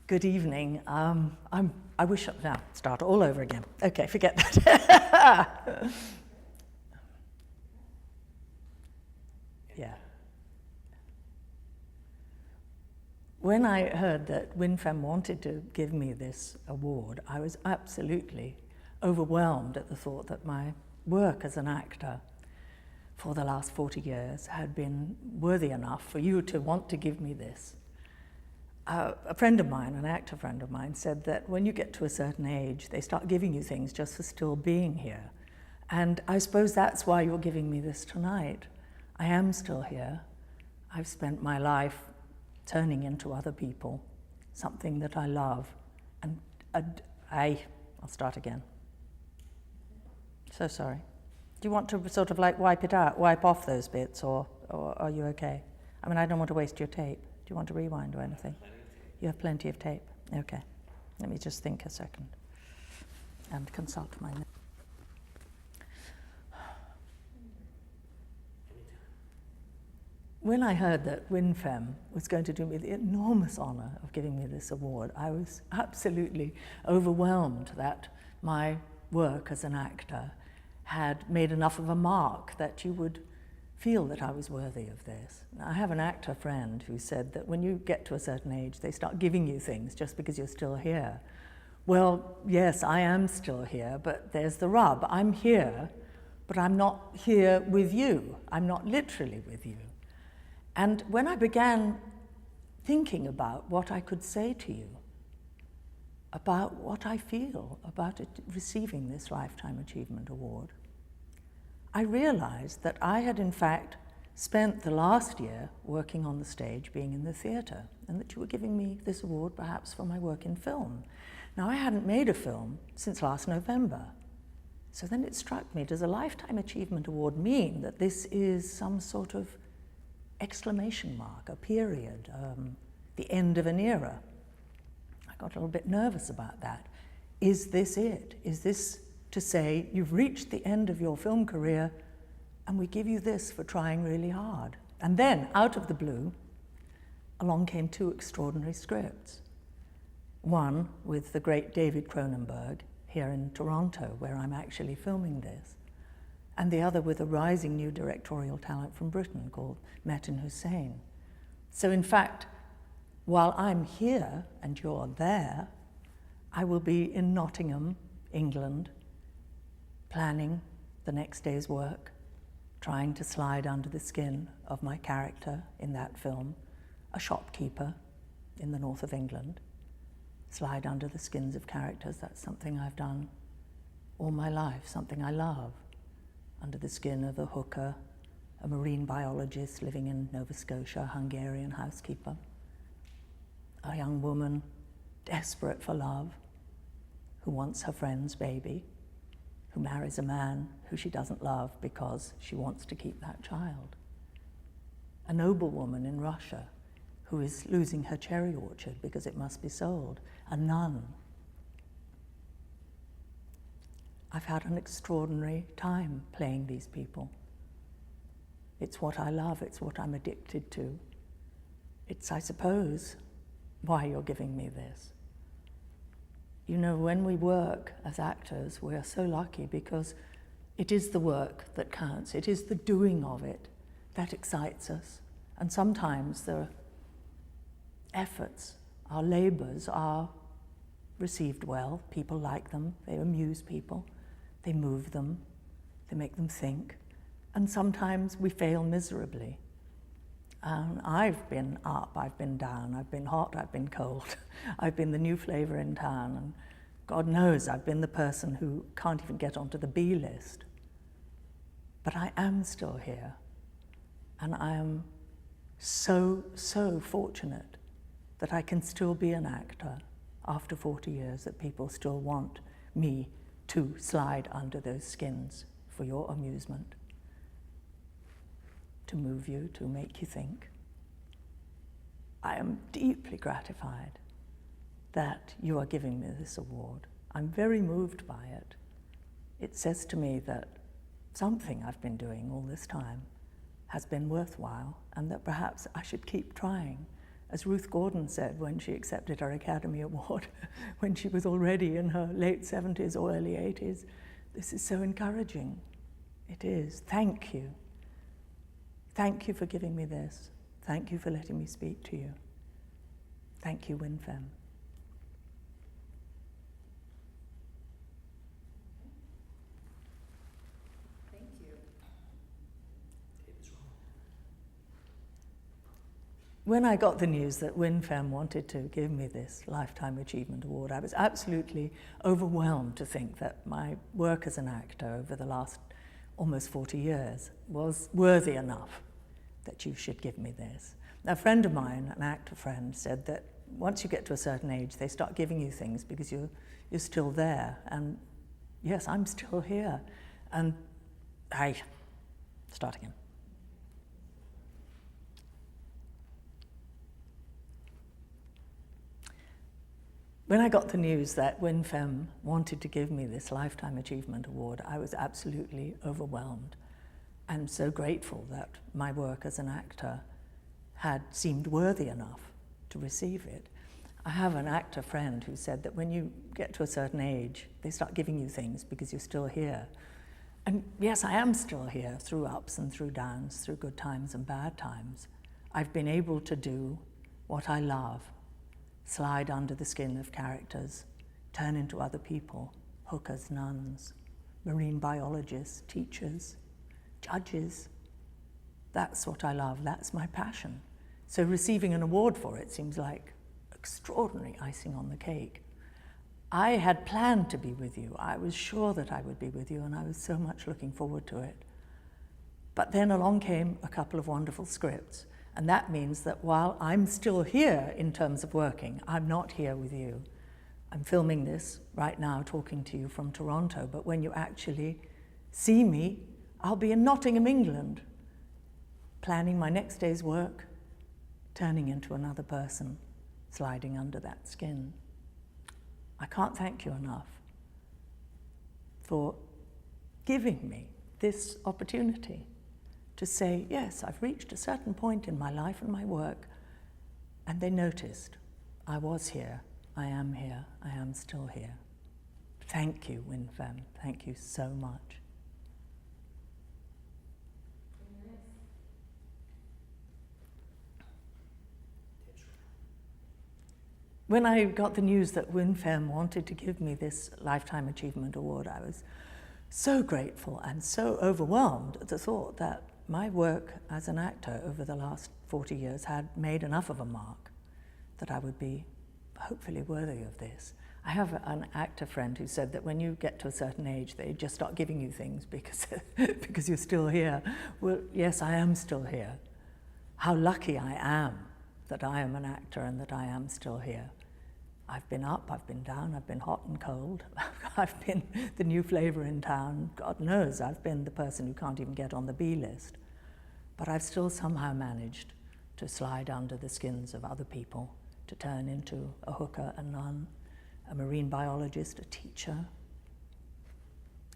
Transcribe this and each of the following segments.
Good evening. I wish now start all over again. Okay, forget that. Yeah. When I heard that WinFem wanted to give me this award, I was absolutely overwhelmed at the thought that my work as an actor for the last 40 years had been worthy enough for you to want to give me this. A friend of mine, an actor friend of mine, said that when you get to a certain age, they start giving you things just for still being here. And I suppose that's why you're giving me this tonight. I am still here. I've spent my life turning into other people, something that I love. And I'll start again. So sorry. Do you want to sort of like wipe off those bits, or are you okay? I mean, I don't want to waste your tape. Do you want to rewind or anything? You have plenty of tape. Okay. Let me just think a second and consult my notes. When I heard that WinFem was going to do me the enormous honor of giving me this award, I was absolutely overwhelmed that my work as an actor had made enough of a mark that you would feel that I was worthy of this. I have an actor friend who said that when you get to a certain age, they start giving you things just because you're still here. Well, yes, I am still here, but there's the rub. I'm here, but I'm not here with you. I'm not literally with you. And when I began thinking about what I could say to you, about what I feel about receiving this Lifetime Achievement Award, I realized that I had in fact spent the last year working on the stage, being in the theatre, and that you were giving me this award perhaps for my work in film. Now, I hadn't made a film since last November. So then it struck me, does a Lifetime Achievement Award mean that this is some sort of exclamation mark, a period, the end of an era? I got a little bit nervous about that. Is this it? Is this to say you've reached the end of your film career and we give you this for trying really hard? And then, out of the blue, along came two extraordinary scripts. One with the great David Cronenberg here in Toronto, where I'm actually filming this, and the other with a rising new directorial talent from Britain called Metin Hussein. So in fact, while I'm here and you're there, I will be in Nottingham, England, planning the next day's work, trying to slide under the skin of my character in that film, a shopkeeper in the north of England. Slide under the skins of characters, that's something I've done all my life, something I love. Under the skin of a hooker, a marine biologist living in Nova Scotia, a Hungarian housekeeper, a young woman desperate for love, who wants her friend's baby, who marries a man who she doesn't love because she wants to keep that child. A noble woman in Russia who is losing her cherry orchard because it must be sold. A nun. I've had an extraordinary time playing these people. It's what I love, it's what I'm addicted to. It's, I suppose, why you're giving me this. You know, when we work as actors, we are so lucky because it is the work that counts. It is the doing of it that excites us. And sometimes the efforts, our labors are received well. People like them, they amuse people, they move them, they make them think. And sometimes we fail miserably. I've been up, I've been down, I've been hot, I've been cold. I've been the new flavor in town, and God knows I've been the person who can't even get onto the B list. But I am still here, and I am so, so fortunate that I can still be an actor after 40 years, that people still want me to slide under those skins for your amusement, to move you, to make you think. I am deeply gratified that you are giving me this award. I'm very moved by it. It says to me that something I've been doing all this time has been worthwhile, and that perhaps I should keep trying as Ruth Gordon said when she accepted her Academy Award, when she was already in her late 70s or early 80s. This is so encouraging. It is. Thank you. Thank you for giving me this. Thank you for letting me speak to you. Thank you, WinFem. Thank you. When I got the news that WinFem wanted to give me this Lifetime Achievement Award, I was absolutely overwhelmed to think that my work as an actor over the last almost 40 years was worthy enough that you should give me this. A friend of mine, an actor friend, said that once you get to a certain age, they start giving you things because you're still there. And yes, I'm still here. And start again. When I got the news that WinFem wanted to give me this Lifetime Achievement Award, I was absolutely overwhelmed and so grateful that my work as an actor had seemed worthy enough to receive it. I have an actor friend who said that when you get to a certain age, they start giving you things because you're still here. And yes, I am still here through ups and through downs, through good times and bad times. I've been able to do what I love, slide under the skin of characters, turn into other people, hookers, nuns, marine biologists, teachers, judges. That's what I love, that's my passion. So receiving an award for it seems like extraordinary icing on the cake. I had planned to be with you. I was sure that I would be with you, and I was so much looking forward to it. But then along came a couple of wonderful scripts, and that means that while I'm still here in terms of working, I'm not here with you. I'm filming this right now, talking to you from Toronto, but when you actually see me, I'll be in Nottingham, England, planning my next day's work, turning into another person, sliding under that skin. I can't thank you enough for giving me this opportunity to say, yes, I've reached a certain point in my life and my work, and they noticed. I was here, I am here, I am still here. Thank you, WinFem. Thank you so much. When I got the news that WinFem wanted to give me this Lifetime Achievement Award, I was so grateful and so overwhelmed at the thought that my work as an actor over the last 40 years had made enough of a mark that I would be hopefully worthy of this. I have an actor friend who said that when you get to a certain age, they just start giving you things because, because you're still here. Well, yes, I am still here. How lucky I am that I am an actor and that I am still here. I've been up, I've been down, I've been hot and cold. I've been the new flavour in town. God knows I've been the person who can't even get on the B list. But I've still somehow managed to slide under the skins of other people, to turn into a hooker, a nun, a marine biologist, a teacher,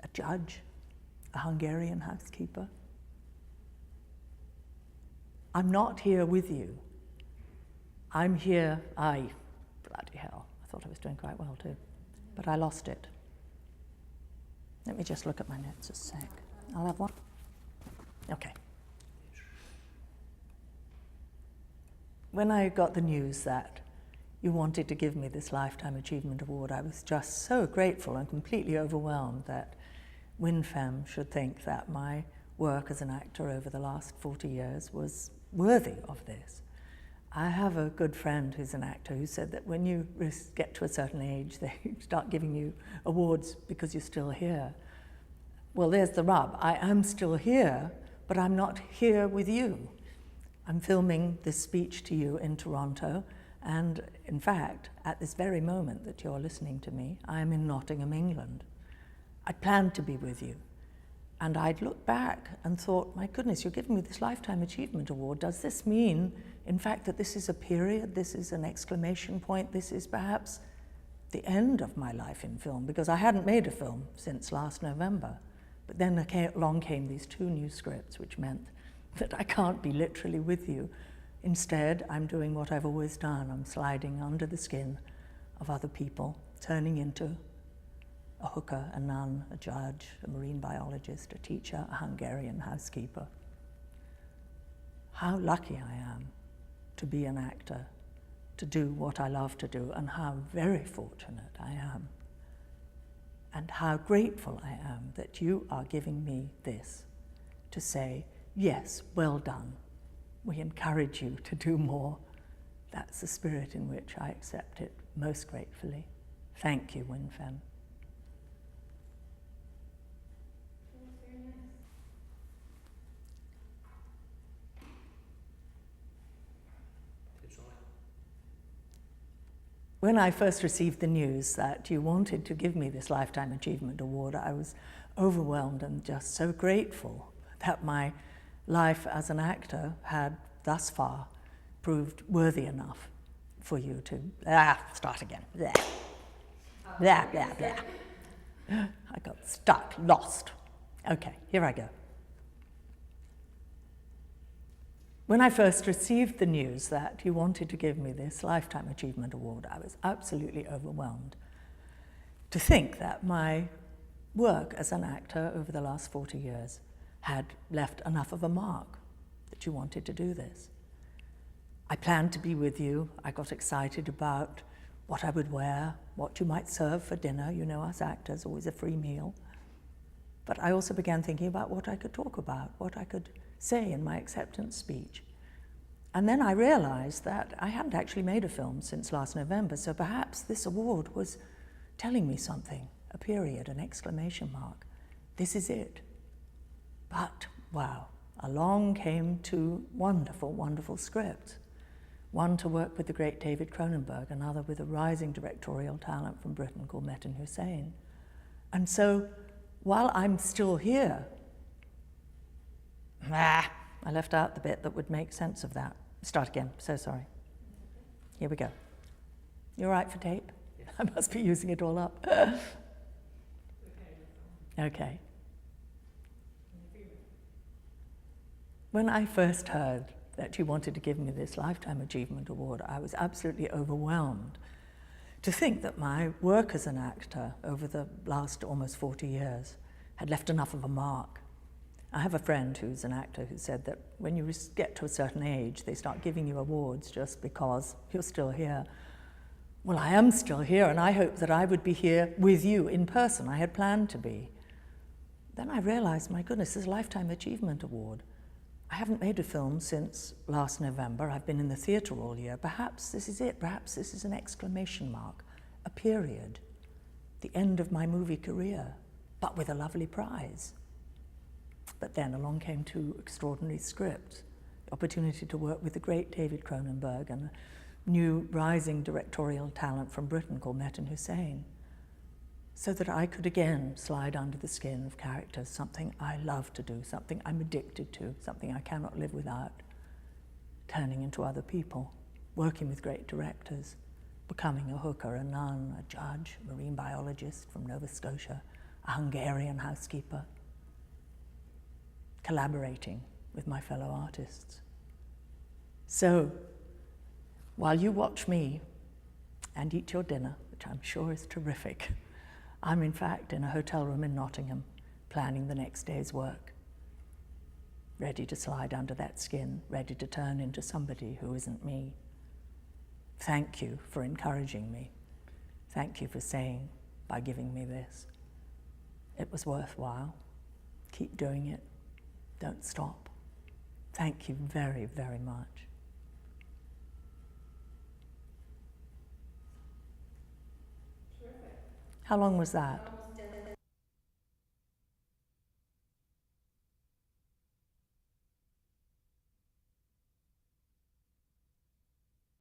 a judge, a Hungarian housekeeper. I'm not here with you. I'm here, bloody hell, I thought I was doing quite well too, but I lost it. Let me just look at my notes a sec. I'll have one. Okay. When I got the news that you wanted to give me this Lifetime Achievement Award, I was just so grateful and completely overwhelmed that WinFem should think that my work as an actor over the last 40 years was worthy of this. I have a good friend who's an actor who said that when you get to a certain age, they start giving you awards because you're still here. Well, there's the rub. I am still here, but I'm not here with you. I'm filming this speech to you in Toronto, and in fact, at this very moment that you're listening to me, I am in Nottingham, England. I planned to be with you. And I'd looked back and thought, my goodness, you're giving me this Lifetime Achievement Award. Does this mean, in fact, that this is a period, this is an exclamation point, this is perhaps the end of my life in film? Because I hadn't made a film since last November. But then along came these two new scripts, which meant that I can't be literally with you Instead, I'm doing what I've always done. I'm sliding under the skin of other people, turning into a hooker, a nun, a judge, a marine biologist, a teacher, a Hungarian housekeeper. How lucky I am to be an actor, to do what I love to do, and how very fortunate I am, and how grateful I am that you are giving me this, to say, yes, well done. We encourage you to do more. That's the spirit in which I accept it most gratefully. Thank you, WinFem. When I first received the news that you wanted to give me this Lifetime Achievement Award, I was overwhelmed and just so grateful that my life as an actor had thus far proved worthy enough for you to, start again, blah, blah, blah, blah. I got stuck, lost. Okay, here I go. When I first received the news that you wanted to give me this Lifetime Achievement Award, I was absolutely overwhelmed. To think that my work as an actor over the last 40 years had left enough of a mark that you wanted to do this. I planned to be with you. I got excited about what I would wear, what you might serve for dinner. You know, us actors, always a free meal. But I also began thinking about what I could talk about, what I could say in my acceptance speech. And then I realized that I hadn't actually made a film since last November, so perhaps this award was telling me something, a period, an exclamation mark. This is it. But, wow, along came two wonderful, wonderful scripts. One to work with the great David Cronenberg, another with a rising directorial talent from Britain called Metin Hussein. And so, while I'm still here, I left out the bit that would make sense of that. Start again, so sorry. Here we go. You all right for tape? Yes. I must be using it all up. Okay. When I first heard that you wanted to give me this Lifetime Achievement Award, I was absolutely overwhelmed to think that my work as an actor over the last almost 40 years had left enough of a mark. I have a friend who's an actor who said that when you get to a certain age, they start giving you awards just because you're still here. Well, I am still here, and I hoped that I would be here with you in person. I had planned to be. Then I realized, my goodness, this is a Lifetime Achievement Award. I haven't made a film since last November. I've been in the theatre all year. Perhaps this is it. Perhaps this is an exclamation mark, a period, the end of my movie career, but with a lovely prize. But then along came two extraordinary scripts, the opportunity to work with the great David Cronenberg and a new rising directorial talent from Britain called Metin Hussein, so that I could again slide under the skin of characters, something I love to do, something I'm addicted to, something I cannot live without, turning into other people, working with great directors, becoming a hooker, a nun, a judge, a marine biologist from Nova Scotia, a Hungarian housekeeper, collaborating with my fellow artists. So, while you watch me and eat your dinner, which I'm sure is terrific, I'm in fact in a hotel room in Nottingham, planning the next day's work, ready to slide under that skin, ready to turn into somebody who isn't me. Thank you for encouraging me. Thank you for saying, by giving me this, it was worthwhile. Keep doing it. Don't stop. Thank you very, very much. Terrific. How long was that?